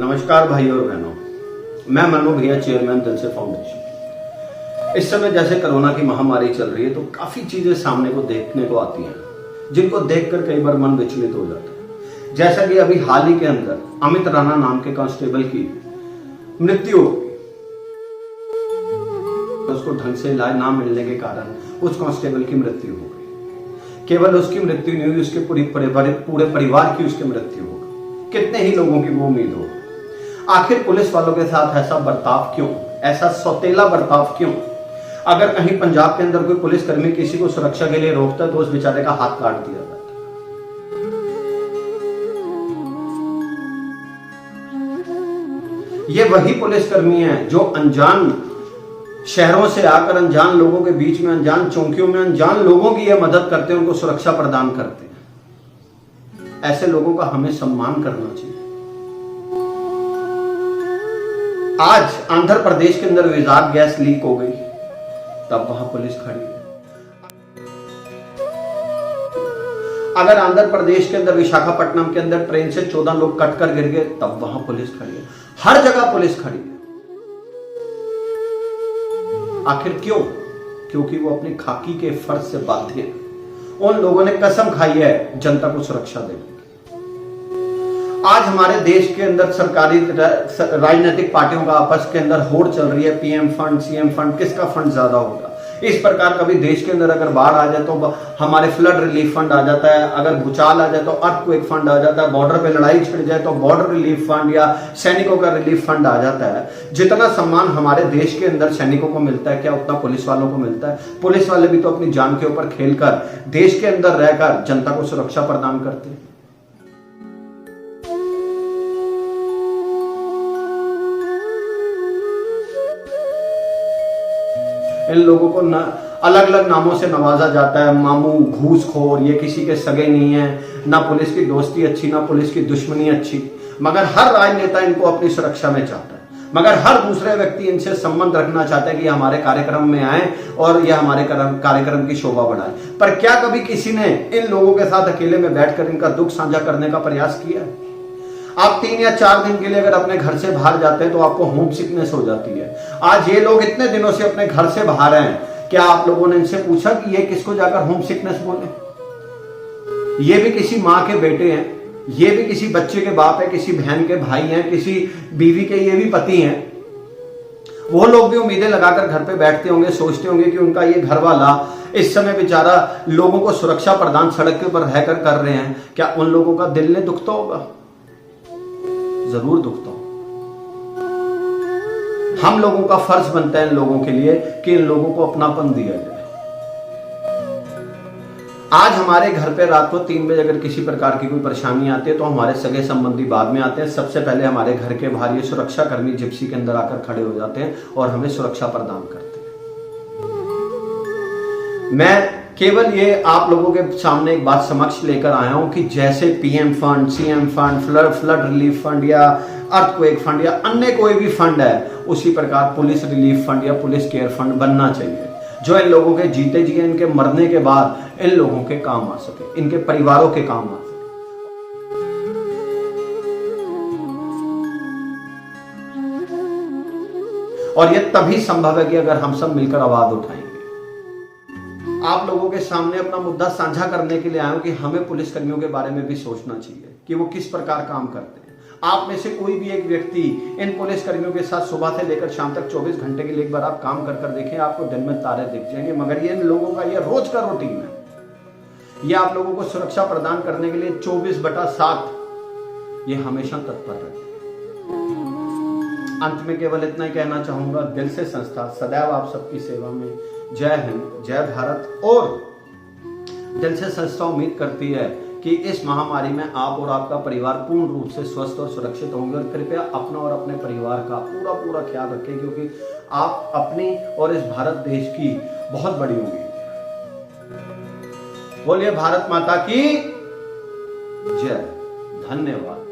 नमस्कार भाइयों और बहनों, मैं मनु भैया, चेयरमैन दिल से फाउंडेशन। इस समय जैसे कोरोना की महामारी चल रही है तो काफी चीजें सामने को देखने को आती हैं, जिनको देखकर कई बार मन विचलित हो जाता है। जैसा कि अभी हाल ही के अंदर अमित राणा नाम के कांस्टेबल की मृत्यु हो गई। उसको ढंग से इलाज ना मिलने के कारण उस कांस्टेबल की मृत्यु हो गई। केवल उसकी मृत्यु नहीं हुई, उसके पूरे परिवार की उसकी मृत्यु हो गई। कितने ही लोगों की वो उम्मीद हो। आखिर पुलिस वालों के साथ ऐसा बर्ताव क्यों, ऐसा सौतेला बर्ताव क्यों? अगर कहीं पंजाब के अंदर कोई पुलिसकर्मी किसी को सुरक्षा के लिए रोकता है तो उस बेचारे का हाथ काट दिया जाता है। ये वही पुलिसकर्मी है जो अनजान शहरों से आकर अनजान लोगों के बीच में, अनजान चौकियों में अनजान लोगों की यह मदद करते हैं, उनको सुरक्षा प्रदान करते हैं। ऐसे लोगों का हमें सम्मान करना चाहिए। आज आंध्र प्रदेश के अंदर विजाक गैस लीक हो गई, तब वहां पुलिस खड़ी है। अगर आंध्र प्रदेश के अंदर विशाखापट्टनम के अंदर ट्रेन से 14 लोग कटकर गिर गए, तब वहां पुलिस खड़ी है। हर जगह पुलिस खड़ी है। आखिर क्यों? क्योंकि वो अपनी खाकी के फर्ज से बाध्य है। उन लोगों ने कसम खाई है जनता को सुरक्षा देने की। आज हमारे देश के अंदर सरकारी राजनीतिक पार्टियों का आपस के अंदर होड़ चल रही है, पीएम फंड, सीएम फंड, किसका फंड ज्यादा होगा। इस प्रकार कभी देश के अंदर अगर बाढ़ आ जाए तो हमारे फ्लड रिलीफ फंड आ जाता है, अगर भूचाल आ जाए तो अर्थक्वेक फंड आ जाता है, बॉर्डर पे लड़ाई छिड़ जाए तो बॉर्डर रिलीफ फंड या सैनिकों का रिलीफ फंड आ जाता है। जितना सम्मान हमारे देश के अंदर सैनिकों को मिलता है, क्या उतना पुलिस वालों को मिलता है? पुलिस वाले भी तो अपनी जान के ऊपर खेलकर देश के अंदर रहकर जनता को सुरक्षा प्रदान करते हैं। इन लोगों को अलग अलग नामों से नवाजा जाता है। मामू, घूसखोर, ये किसी के सगे नहीं है, ना पुलिस की दोस्ती अच्छी, ना पुलिस की दुश्मनी अच्छी। मगर हर राजनेता इनको अपनी सुरक्षा में चाहता है, मगर हर दूसरे व्यक्ति इनसे संबंध रखना चाहता है कि हमारे कार्यक्रम में आए और यह हमारे कार्यक्रम की शोभा बढ़ाए। पर क्या कभी किसी ने इन लोगों के साथ अकेले में बैठकर इनका दुख साझा करने का प्रयास किया? आप 3 या 4 दिन के लिए अगर अपने घर से बाहर जाते हैं तो आपको होम सिकनेस हो जाती है। आज ये लोग इतने दिनों से अपने घर से बाहर हैं, क्या आप लोगों ने इनसे पूछा कि ये किसको जाकर होम सिकनेस बोले? ये भी किसी माँ के बेटे हैं, ये भी किसी बच्चे के बाप है, किसी बहन के भाई हैं, किसी बीवी के ये भी पति हैं। वो लोग भी उम्मीदें लगाकर घर पे बैठते होंगे, सोचते होंगे कि उनका ये घर वाला इस समय बेचारा लोगों को सुरक्षा प्रदान सड़क के ऊपर रहकर कर रहे हैं। क्या उन लोगों का दिल ने दुखता होगा? जरूर दुखता हूं। हम लोगों का फर्ज बनता है इन लोगों के लिए कि इन लोगों को अपनापन दिया जाए। आज हमारे घर पे रात को 3 बजे अगर किसी प्रकार की कोई परेशानी आती है तो हमारे सगे संबंधी बाद में आते हैं। सबसे पहले हमारे घर के बाहर ये सुरक्षा कर्मी जिप्सी के अंदर आकर खड़े हो जाते हैं और हमें सुरक्षा प्रदान करते हैं। मैं केवल ये आप लोगों के सामने एक बात समक्ष लेकर आया हूं कि जैसे PM fund, CM fund, flood relief fund या अर्थक्वेक फंड या अन्य कोई भी फंड है, उसी प्रकार पुलिस रिलीफ फंड या पुलिस केयर फंड बनना चाहिए, जो इन लोगों के जीते जी, इनके मरने के बाद इन लोगों के काम आ सके, इनके परिवारों के काम आ सके। और यह तभी संभव है कि अगर हम सब मिलकर आवाज उठाएंगे। आप लोगों के सामने अपना मुद्दा साझा करने के लिए आया हूं कि हमें पुलिसकर्मियों के बारे में भी सोचना चाहिए कि वो किस प्रकार काम करते हैं। आप में से कोई भी एक व्यक्ति इन पुलिसकर्मियों के साथ सुबह से लेकर शाम तक 24 घंटे के लिए एक बार आप काम कर देखें, आपको दिन में तारे दिख जाएंगे। मगर ये इन लोगों का ये रोज का रूटीन है। ये आप लोगों को सुरक्षा प्रदान करने के लिए 24/7 ये हमेशा तत्पर रहते हैं। अंत में केवल इतना ही कहना चाहूंगा, दिल से संस्था सदैव आप सबकी सेवा में। जय हिंद, जय भारत। और दिल से संस्था उम्मीद करती है कि इस महामारी में आप और आपका परिवार पूर्ण रूप से स्वस्थ और सुरक्षित होंगे। और कृपया अपना और अपने परिवार का पूरा ख्याल रखें, क्योंकि आप अपनी और इस भारत देश की बहुत बड़ी उम्मीद है। बोलिए भारत माता की जय। धन्यवाद।